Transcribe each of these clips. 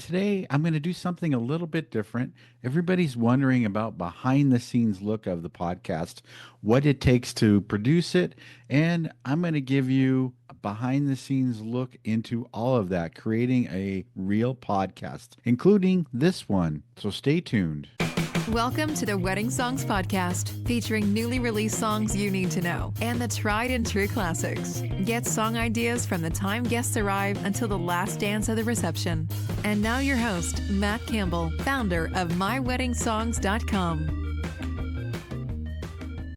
Today, I'm going to do something a little bit different. Everybody's wondering about behind the scenes look of the podcast, what it takes to produce it, and I'm going to give you a behind the scenes look into all of that, creating a real podcast, including this one. So stay tuned. Welcome to the Wedding Songs Podcast, featuring newly released songs you need to know and the tried and true classics. Get song ideas from the time guests arrive until the last dance of the reception. And now your host, Matt Campbell, founder of MyWeddingSongs.com.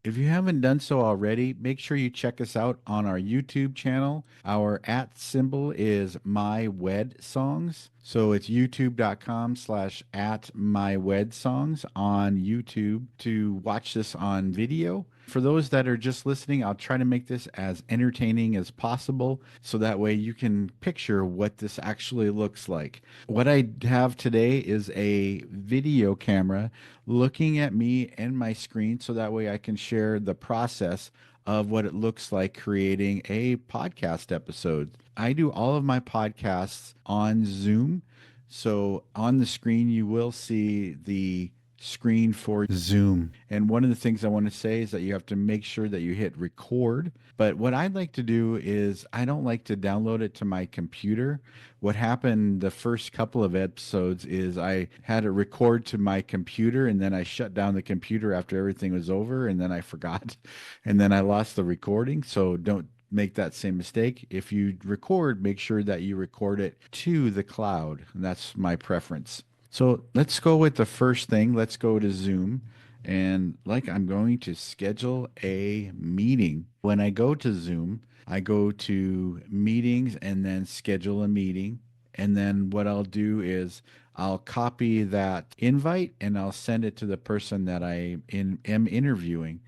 If you haven't done so already, make sure you check us out on our YouTube channel. Our @ symbol is MyWedSongs. So it's youtube.com/@MyWedSongs on YouTube to watch this on video. For those that are just listening, I'll try to make this as entertaining as possible so that way you can picture what this actually looks like. What I have today is a video camera looking at me and my screen so that way I can share the process of what it looks like creating a podcast episode. I do all of my podcasts on Zoom. So on the screen, you will see the screen for Zoom. And one of the things I want to say is that you have to make sure that you hit record. But what I'd like to do is I don't like to download it to my computer. What happened the first couple of episodes is I had it record to my computer and then I shut down the computer after everything was over and then I forgot and then I lost the recording. So don't make that same mistake. If you record, make sure that you record it to the cloud. And that's my preference. So let's go with the first thing. Let's go to Zoom. And I'm going to schedule a meeting. When I go to Zoom, I go to meetings and then schedule a meeting. And then what I'll do is I'll copy that invite and I'll send it to the person that am interviewing.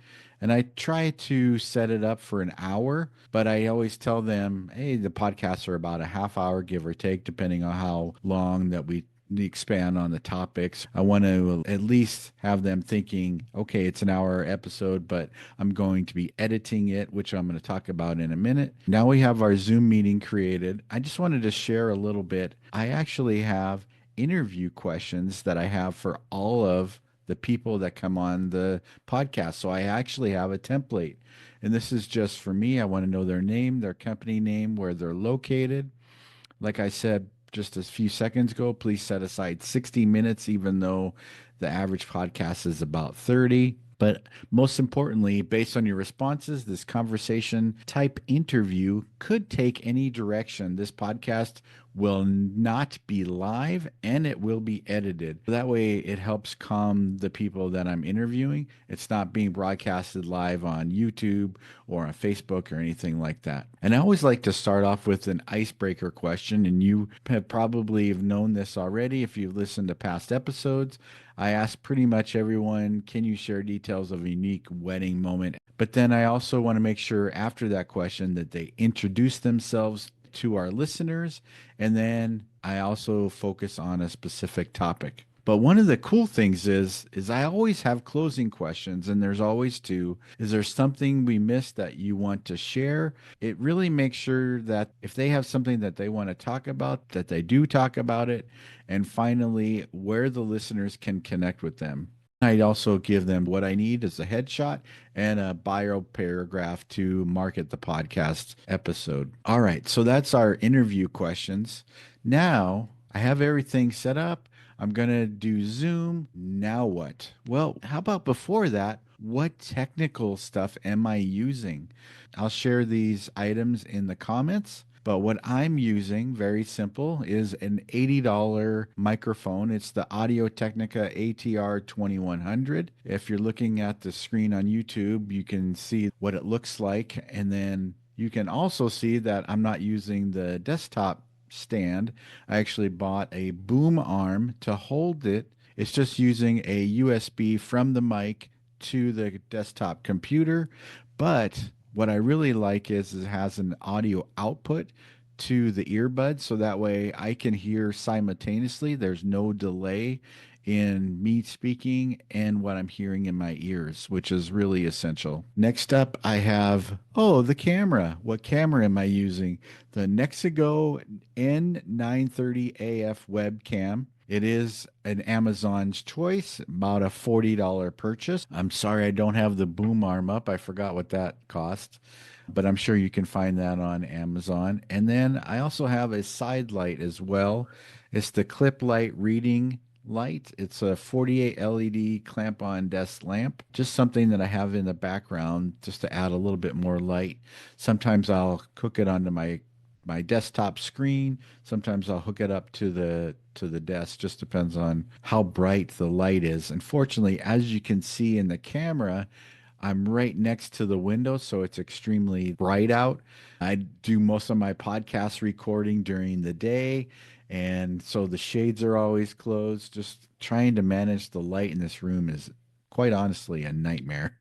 And I try to set it up for an hour, but I always tell them, hey, the podcasts are about a half hour, give or take, depending on how long that we expand on the topics. I want to at least have them thinking, okay, it's an hour episode, but I'm going to be editing it, which I'm going to talk about in a minute. Now we have our Zoom meeting created. I just wanted to share a little bit. I actually have interview questions that I have for all of the people that come on the podcast. So I actually have a template. And this is just for me. I want to know their name, their company name, where they're located. Like I said just a few seconds ago, please set aside 60 minutes, even though the average podcast is about 30. But most importantly, based on your responses, this conversation type interview could take any direction. This podcast will not be live and it will be edited. That way it helps calm the people that I'm interviewing. It's not being broadcasted live on YouTube or on Facebook or anything like that. And I always like to start off with an icebreaker question, and you have probably known this already if you've listened to past episodes. I ask pretty much everyone, can you share details of a unique wedding moment? But then I also want to make sure after that question that they introduce themselves to our listeners. And then I also focus on a specific topic. But one of the cool things is I always have closing questions, and there's always two. Is there something we missed that you want to share? It really makes sure that if they have something that they want to talk about, that they do talk about it. And finally, where the listeners can connect with them. I also give them what I need as a headshot and a bio paragraph to market the podcast episode. All right, so that's our interview questions. Now I have everything set up. I'm going to do Zoom. Now what? Well, how about before that? What technical stuff am I using? I'll share these items in the comments. But what I'm using, very simple, is an $80 microphone. It's the Audio Technica ATR 2100. If you're looking at the screen on YouTube, you can see what it looks like. And then you can also see that I'm not using the desktop stand. I actually bought a boom arm to hold it. It's just using a USB from the mic to the desktop computer. But what I really like is it has an audio output to the earbud, so that way I can hear simultaneously. There's no delay in me speaking and what I'm hearing in my ears, which is really essential. Next up, I have, the camera. What camera am I using? The Nexigo N930 AF webcam. It is an Amazon's choice, about a $40 purchase. I'm sorry I don't have the boom arm up. I forgot what that cost, but I'm sure you can find that on Amazon. And then I also have a side light as well. It's the Clip Light reading light. It's a 48 LED clamp on desk lamp, just something that I have in the background just to add a little bit more light. Sometimes I'll hook it onto my desktop screen. Sometimes I'll hook it up to the desk. Just depends on how bright the light is. Unfortunately, as you can see in the camera, I'm right next to the window, so it's extremely bright out. I do most of my podcast recording during the day, and so the shades are always closed. Just trying to manage the light in this room is quite honestly a nightmare.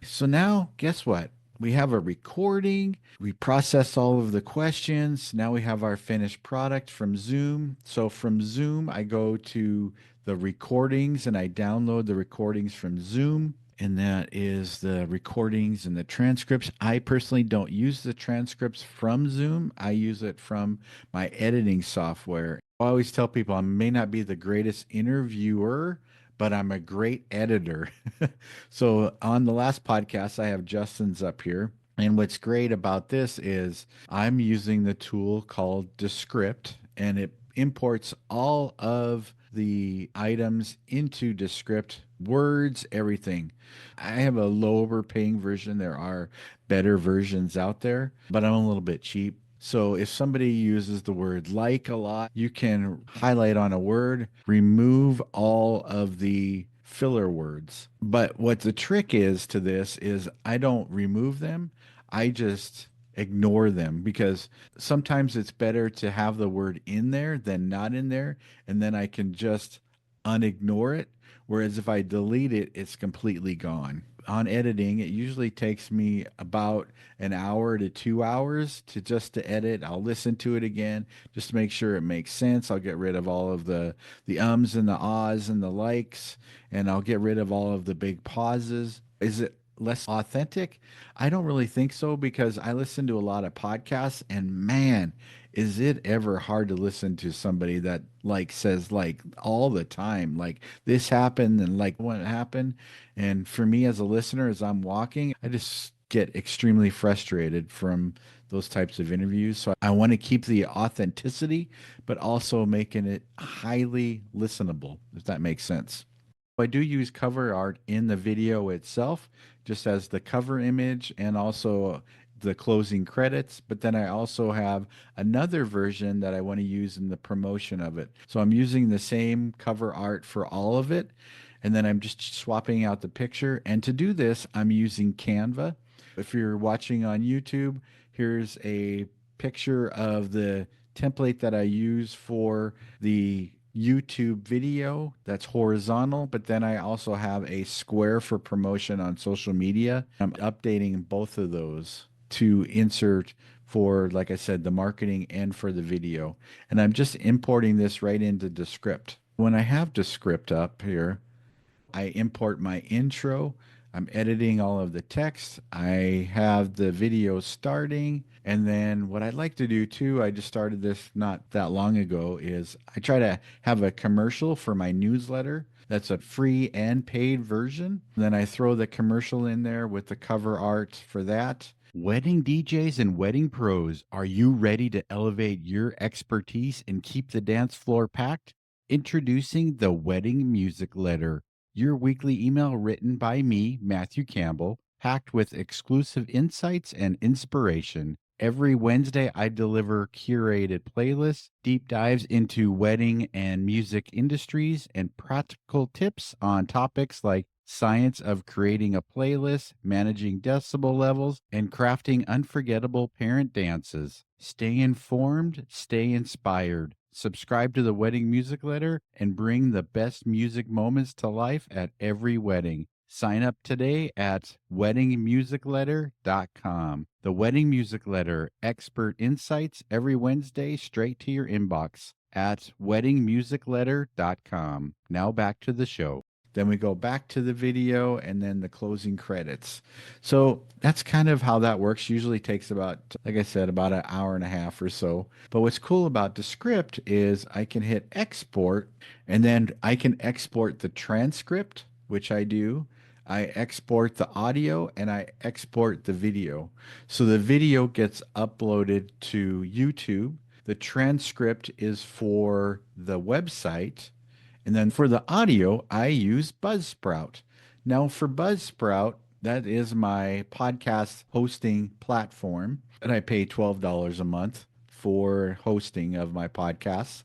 So now, guess what? We have a recording. We process all of the questions. Now we have our finished product from Zoom. So from Zoom, I go to the recordings and I download the recordings from Zoom. And that is the recordings and the transcripts. I personally don't use the transcripts from Zoom. I use it from my editing software. I always tell people I may not be the greatest interviewer, but I'm a great editor. So on the last podcast, I have Justin's up here. And what's great about this is I'm using the tool called Descript, and it imports all of the items into Descript, words, everything. I have a lower paying version. There are better versions out there, but I'm a little bit cheap. So if somebody uses the word like a lot, you can highlight on a word, remove all of the filler words. But what the trick is to this is I don't remove them. I just ignore them because sometimes it's better to have the word in there than not in there. And then I can just unignore it. Whereas if I delete it, it's completely gone. On editing, it usually takes me about an hour to 2 hours to edit. I'll listen to it again just to make sure it makes sense. I'll get rid of all of the ums and the ahs and the likes, and I'll get rid of all of the big pauses. Is it less authentic? I don't really think so because I listen to a lot of podcasts, and man, is it ever hard to listen to somebody that like says like all the time, like this happened and like what happened. And for me as a listener, as I'm walking, I just get extremely frustrated from those types of interviews. So I want to keep the authenticity, but also making it highly listenable, if that makes sense. I do use cover art in the video itself, just as the cover image and also the closing credits. But then I also have another version that I want to use in the promotion of it. So I'm using the same cover art for all of it. And then I'm just swapping out the picture. And to do this, I'm using Canva. If you're watching on YouTube, here's a picture of the template that I use for the YouTube video that's horizontal, but then I also have a square for promotion on social media. I'm updating both of those to insert for, like I said, the marketing and for the video. And I'm just importing this right into Descript. When I have Descript up here, I import my intro. I'm editing all of the text. I have the video starting. And then what I'd like to do too, I just started this not that long ago, is I try to have a commercial for my newsletter. That's a free and paid version. Then I throw the commercial in there with the cover art for that. Wedding DJs and wedding pros, are you ready to elevate your expertise and keep the dance floor packed? Introducing the Wedding Music Letter, your weekly email written by me, Matthew Campbell, packed with exclusive insights and inspiration. Every Wednesday, I deliver curated playlists, deep dives into wedding and music industries, and practical tips on topics like science of creating a playlist, managing decibel levels, and crafting unforgettable parent dances. Stay informed, stay inspired. Subscribe to the Wedding Music Letter and bring the best music moments to life at every wedding. Sign up today at weddingmusicletter.com. The Wedding Music Letter, expert insights every Wednesday straight to your inbox. at weddingmusicletter.com. Now back to the show. Then we go back to the video and then the closing credits. So that's kind of how that works. Usually takes about, like I said, about an hour and a half or so. But what's cool about Descript is I can hit export and then I can export the transcript, which I do. I export the audio and I export the video. So the video gets uploaded to YouTube. The transcript is for the website. And then for the audio, I use Buzzsprout. Now, for Buzzsprout, that is my podcast hosting platform, and I pay $12 a month for hosting of my podcasts.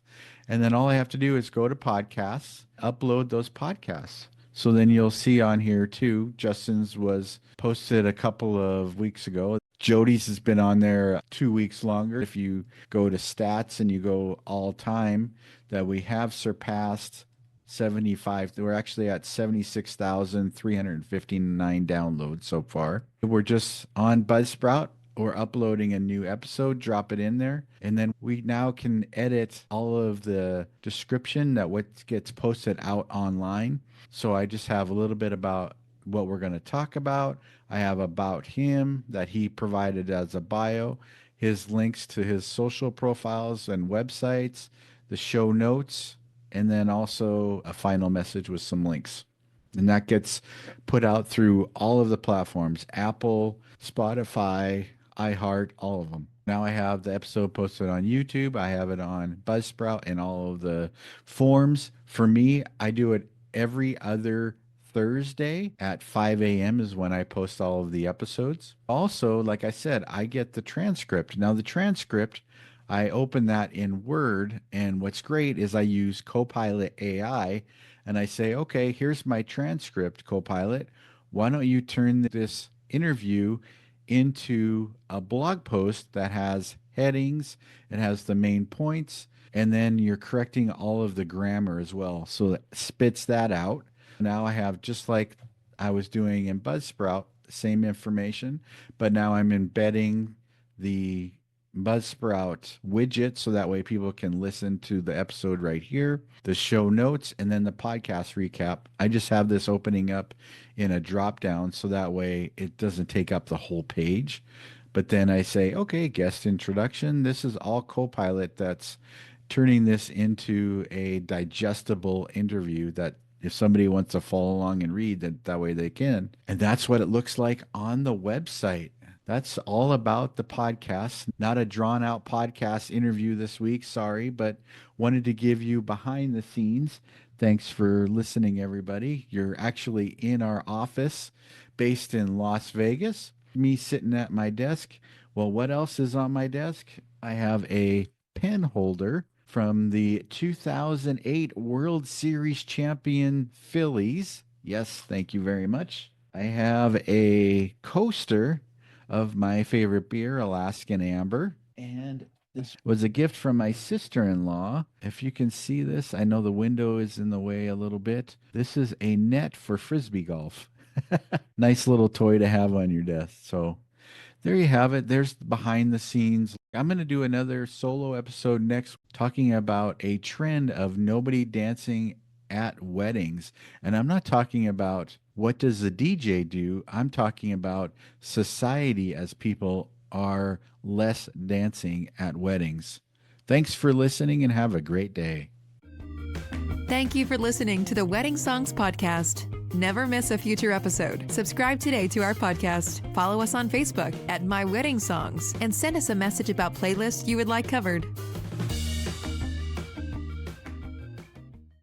And then all I have to do is go to podcasts, upload those podcasts. So then you'll see on here too, Justin's was posted a couple of weeks ago. Jody's has been on there 2 weeks longer. If you go to stats and you go all time, that we have surpassed 75. We're actually at 76,359 downloads so far. We're just on Buzzsprout. We're uploading a new episode, drop it in there, and then we now can edit all of the description that what gets posted out online. So I just have a little bit about what we're going to talk about. I have about him that he provided as a bio, his links to his social profiles and websites, the show notes, and then also a final message with some links. And that gets put out through all of the platforms, Apple, Spotify, iHeart, all of them. Now I have the episode posted on YouTube. I have it on Buzzsprout and all of the forms. For me, I do it every other Thursday at 5 a.m. is when I post all of the episodes. Also, like I said, I get the transcript. Now, the transcript, I open that in Word, and what's great is I use Copilot AI, and I say, okay, here's my transcript, Copilot. Why don't you turn this interview into a blog post that has headings, it has the main points, and then you're correcting all of the grammar as well. So it spits that out. Now I have, just like I was doing in Buzzsprout, the same information, but now I'm embedding the Buzzsprout widget so that way people can listen to the episode right here, the show notes, and then the podcast recap. I just have this opening up in a drop down so that way it doesn't take up the whole page. But then I say, okay, guest introduction. This is all Copilot that's turning this into a digestible interview that if somebody wants to follow along and read, that way they can. And that's what it looks like on the website. That's all about the podcast. Not a drawn out podcast interview this week, sorry, but wanted to give you behind the scenes. Thanks for listening, everybody. You're actually in our office based in Las Vegas. Me sitting at my desk. Well, what else is on my desk? I have a pen holder from the 2008 World Series champion Phillies. Yes, thank you very much. I have a coaster of my favorite beer, Alaskan Amber. And this was a gift from my sister-in-law. If you can see this, I know the window is in the way a little bit. This is a net for Frisbee golf. Nice little toy to have on your desk. So there you have it. There's behind the scenes. I'm going to do another solo episode next talking about a trend of nobody dancing at weddings. And I'm not talking about what does the DJ do? I'm talking about society as people are less dancing at weddings. Thanks for listening and have a great day. Thank you for listening to the Wedding Songs Podcast. Never miss a future episode. Subscribe today to our podcast. Follow us on Facebook at My Wedding Songs and send us a message about playlists you would like covered.